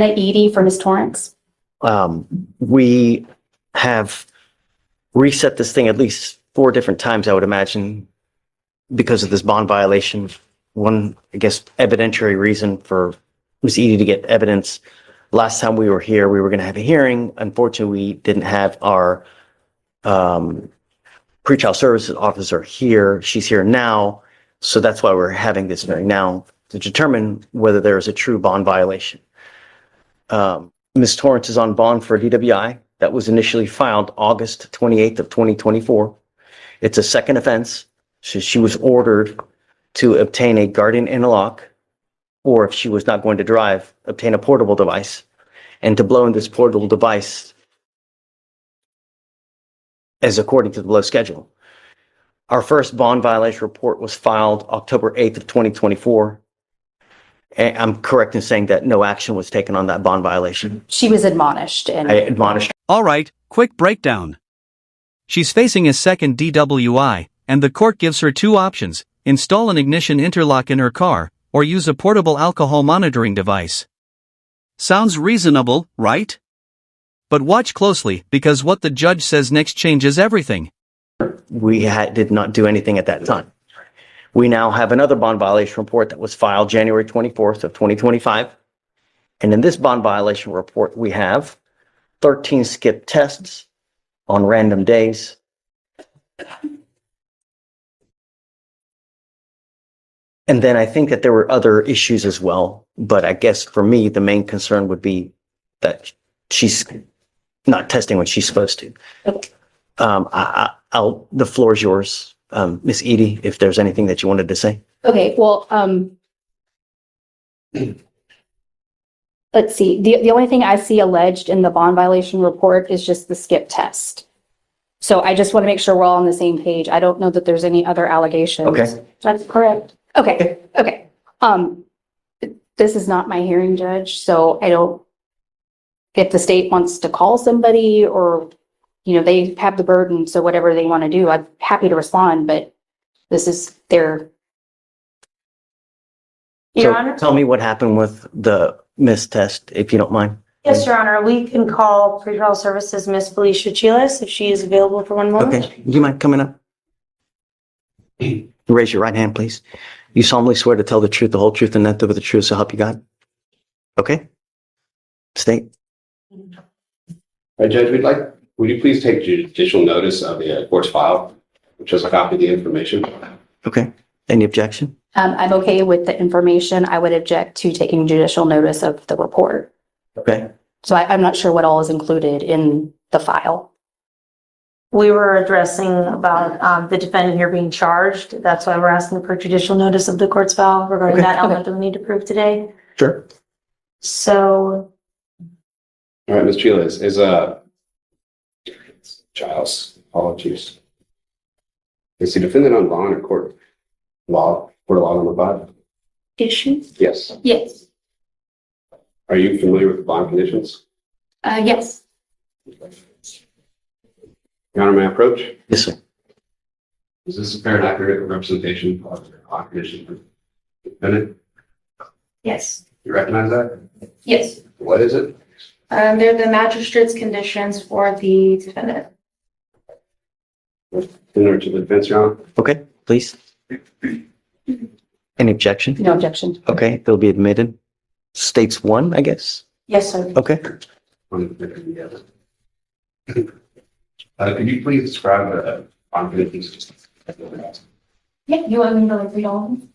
Edie for Ms. Torrance. We have reset this thing at least 4 different times, I would imagine, because of this bond violation. One, I guess, evidentiary reason for Ms. Edie to get evidence. Last time we were here, we were going to have a hearing. Unfortunately, we didn't have our pretrial services officer here. She's here now. So that's why we're having this hearing now to determine whether there is a true bond violation. Ms. Torrance is on bond for DWI that was initially filed August 28th of 2024. It's a second offense. So she was ordered to obtain a guardian interlock, or if she was not going to drive, obtain a portable device, and to blow in this portable device as according to the below schedule. Our first bond violation report was filed October 8th of 2024. And I'm correct in saying that no action was taken on that bond violation. She was admonished. I admonished. All right, quick breakdown. She's facing a second DWI, and the court gives her 2 options: install an ignition interlock in her car, or use a portable alcohol monitoring device. Sounds reasonable, right? But watch closely, because what the judge says next changes everything. We did not do anything at that time. We now have another bond violation report that was filed January 24th of 2025. And in this bond violation report, we have 13 skip tests on random days. And then I think that there were other issues as well. But I guess for me, the main concern would be that she's not testing when she's supposed to. The floor is yours, Ms. Edie, if there's anything that you wanted to say. Okay, well, let's see. The only thing I see alleged in the bond violation report is just the skip test. So I just want to make sure we're all on the same page. I don't know that there's any other allegations. Okay. That's correct. Okay. This is not my hearing, Judge, so I don't, if the state wants to call somebody or, they have the burden, so whatever they want to do, I'm happy to respond, but this is their. Your Honor? Tell me what happened with the missed test, if you don't mind. Yes, Your Honor. We can call pretrial services Miss Fleischer if she is available for one moment. Okay. Do you mind coming up? Raise your right hand, please. You solemnly swear to tell the truth, the whole truth, and nothing but the truth, so help you God? Okay. State. Judge, would you please take judicial notice of the court's file, which is a copy of the information? Okay. Any objection? I'm okay with the information. I would object to taking judicial notice of the report. Okay. So I'm not sure what all is included in the file. We were addressing about the defendant here being charged. That's why we're asking for judicial notice of the court's file regarding that element that we need to prove today. Sure. So. All right, Ms. Chiles, Giles, apologies. Is the defendant on bond or court law number 5? Issues? Yes. Yes. Are you familiar with the bond conditions? Yes. Your Honor, may I approach? Yes, sir. Is this a fair and accurate representation of the bond conditions for the defendant? Yes. You recognize that? Yes. What is it? They're the magistrate's conditions for the defendant. Similar to the defense, Your Honor? Okay, please. Any objection? No objection. Okay, they'll be admitted. States 1, I guess. Yes, sir. Okay. Could you please describe the bond conditions? Yeah, you want me to read all of them?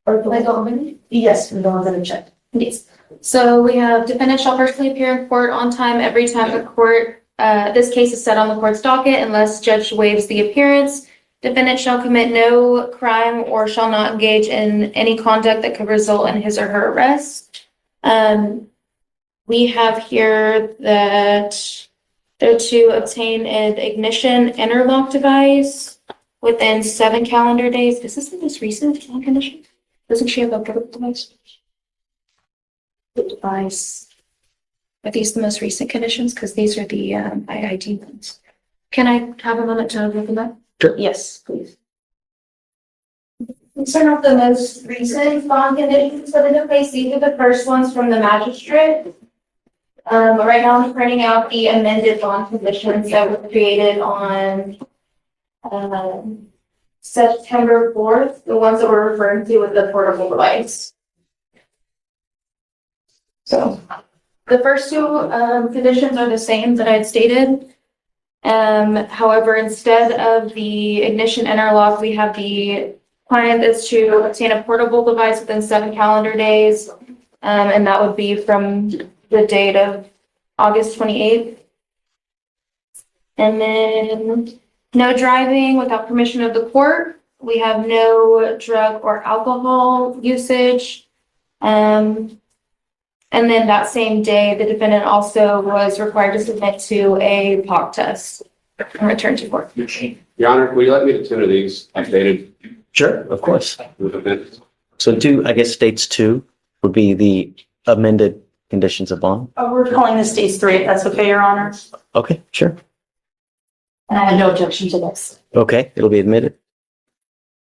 Or do I go over them? Yes, we don't have them checked. Yes. So we have defendant shall personally appear in court on time every time the court, this case is set on the court's docket unless judge waives the appearance. Defendant shall commit no crime or shall not engage in any conduct that could result in his or her arrest. We have here that they're to obtain an ignition interlock device within 7 calendar days. Is this the most recent condition? Doesn't she have a portable device? The device. Are these the most recent conditions? Because these are the IID ones. Can I have a moment to look at that? Sure. Yes, please. These are not the most recent bond conditions, but in the case, these are the first ones from the magistrate. Right now I'm printing out the amended bond conditions that were created on, September 4th, the ones that we're referring to with the portable device. So, the first two, conditions are the same that I had stated. However, instead of the ignition interlock, we have the client is to obtain a portable device within 7 calendar days. And that would be from the date of August 28th. And then no driving without permission of the court. We have no drug or alcohol usage. And then that same day, the defendant also was required to submit to a POC test and return to court. Your Honor, will you let me consider these updated Sure, of course. with the minutes? So I guess states 2 would be the amended conditions of bond. We're calling this stage 3, if that's okay, Your Honor. Okay, sure. And I have no objection to this. Okay, it'll be admitted.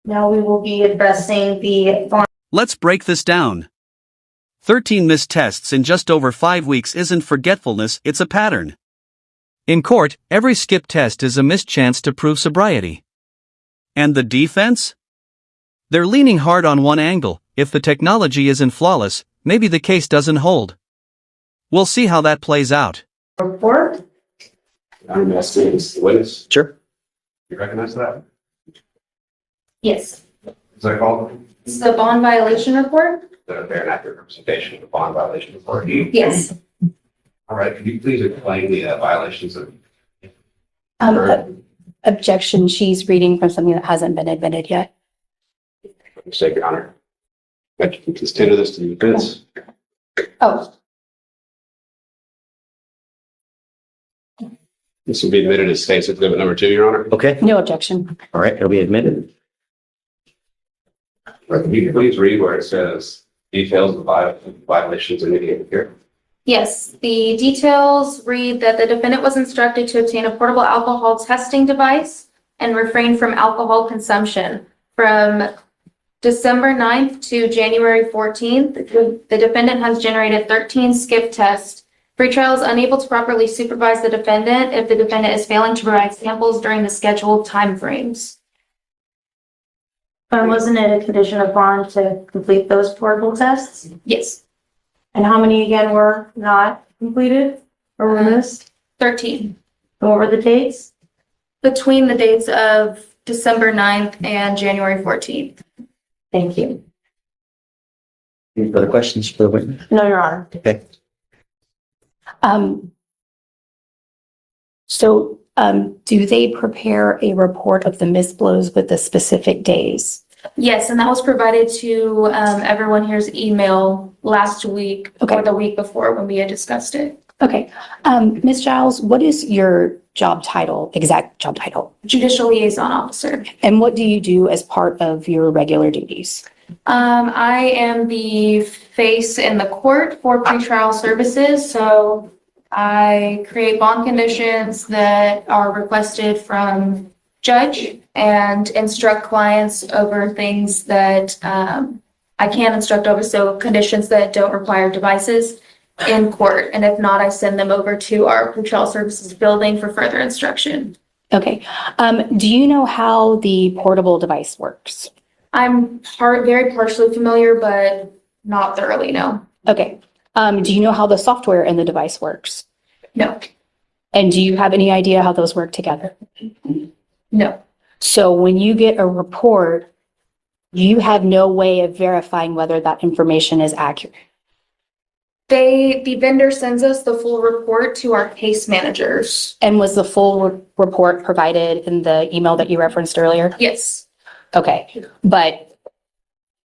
Now we will be addressing the bond. Let's break this down. 13 missed tests in just over 5 weeks isn't forgetfulness, it's a pattern. In court, every skipped test is a missed chance to prove sobriety. And the defense? They're leaning hard on one angle. If the technology isn't flawless, maybe the case doesn't hold. We'll see how that plays out. Report. Your Honor, may I see the witness? Sure. You recognize that? Yes. Is that called? It's the bond violation report? The fair and accurate representation of the bond violation report. Yes. All right, could you please explain the violations of? Objection, she's reading from something that hasn't been admitted yet. Mistake, Your Honor. I can tender this to the defense. Oh, This will be admitted as State's Exhibit number 2, Your Honor. Okay, no objection. all right, it'll be admitted. Can you please read where it says details of violations indicated here? Yes, the details read that the defendant was instructed to obtain a portable alcohol testing device and refrain from alcohol consumption. From December 9th to January 14th, the defendant has generated 13 skip tests. Pretrial is unable to properly supervise the defendant if the defendant is failing to provide samples during the scheduled timeframes. Wasn't it a condition of bond to complete those portable tests? Yes, And how many again were not completed or were missed? 13. And what were the dates? Between the dates of December 9th and January 14th. Thank you. Any further questions for the witness? No, Your Honor. Okay. Do they prepare a report of the missed blows with the specific days? Yes, and that was provided to everyone here's email last week Okay. or the week before when we had discussed it. Okay. Ms. Giles, what is your job title, exact job title? Judicial liaison officer. And what do you do as part of your regular duties? I am the face in the court for pretrial services, so I create bond conditions that are requested from judge and instruct clients over things that I can instruct over, so conditions that don't require devices in court. And if not, I send them over to our pretrial services building for further instruction. Okay. Do you know how the portable device works? I'm very partially familiar, but not thoroughly, no. Okay. Do you know how the software in the device works? No, And do you have any idea how those work together? no. So when you get a report, you have no way of verifying whether that information is accurate. The vendor sends us the full report to our case managers. And was the full report provided in the email that you referenced earlier? Yes, Okay, but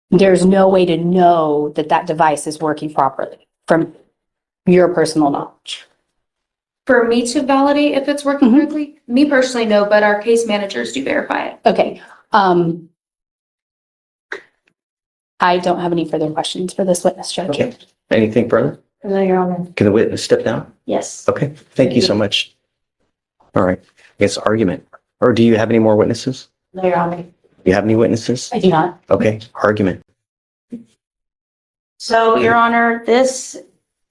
there's no way to know that that device is working properly from your personal knowledge. for me to validate if it's working Mhm. correctly, me personally, no, but our case managers do verify it. Okay. I don't have any further questions for this witness, Judge. Okay. Anything further? No, Your Honor. Can the witness step down? Yes. Okay, thank you so much. All right, I guess argument. Or do you have any more witnesses? No, Your Honor. Do you have any witnesses? I do not. Okay, argument. So, Your Honor, this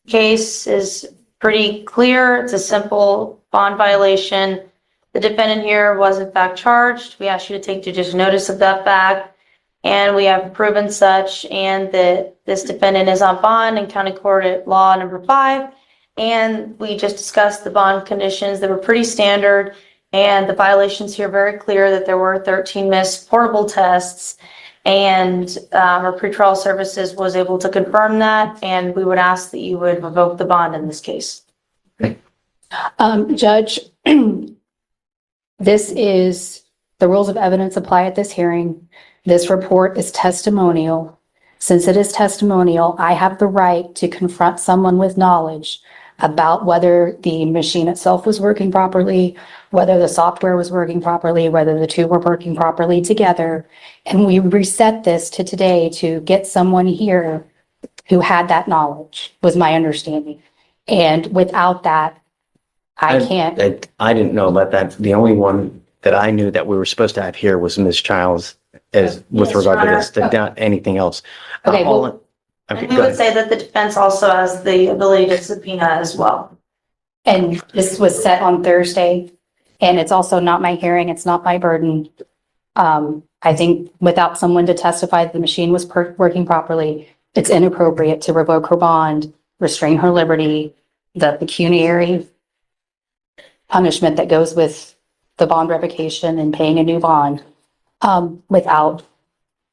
case is pretty clear. It's a simple bond violation. The defendant here was in fact charged. We ask you to take judicial notice of that fact. And we have proven such, and that this defendant is on bond in County Court at Law number 5. And we just discussed the bond conditions that were pretty standard. And the violations here very clear that there were 13 missed portable tests. And our pretrial services was able to confirm that. And we would ask that you would revoke the bond in this case. Judge, this is, the rules of evidence apply at this hearing. This report is testimonial. Since it is testimonial, I have the right to confront someone with knowledge about whether the machine itself was working properly, whether the software was working properly, whether the two were working properly together. And we reset this to today to get someone here who had that knowledge, was my understanding. And without that, I can't. I didn't know about that. The only one that I knew that we were supposed to have here was Ms. Childs, as with Yes, regard to Your this, not anything else. Okay, All- well- okay, And we go would ahead. say that the defense also has the ability to subpoena as well. And this was set on Thursday, and it's also not my hearing, it's not my burden. I think without someone to testify that the machine was working properly, it's inappropriate to revoke her bond, restrain her liberty, the pecuniary punishment that goes with the bond revocation and paying a new bond, without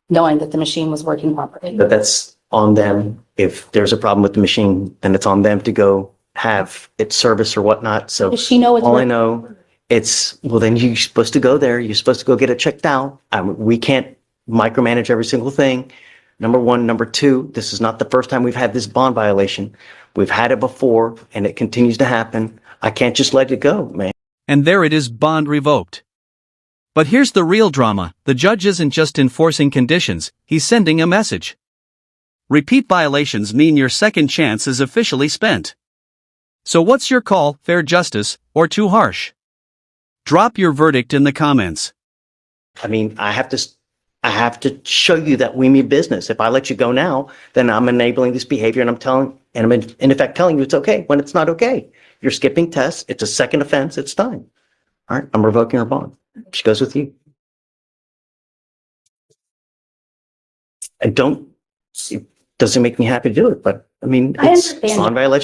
knowing that the machine was working properly. But that's on them. If there's a problem with the machine, then it's on them to go have its service or whatnot. So Does she know it's all I working? know, it's, well, then you're supposed to go there. You're supposed to go get it checked out. We can't micromanage every single thing. Number one. Number two, this is not the first time we've had this bond violation. We've had it before and it continues to happen. I can't just let it go, man. And there it is, bond revoked. But here's the real drama. The judge isn't just enforcing conditions, he's sending a message. Repeat violations mean your second chance is officially spent. So what's your call, fair justice, or too harsh? Drop your verdict in the comments. I mean, I have to show you that we mean business. If I let you go now, then I'm enabling this behavior and I'm in effect telling you it's okay when it's not okay. You're skipping tests. It's a second offense. It's time. All right. I'm revoking her bond. She goes with you. It doesn't make me happy to do it, but I mean, I it's understand. bond violation.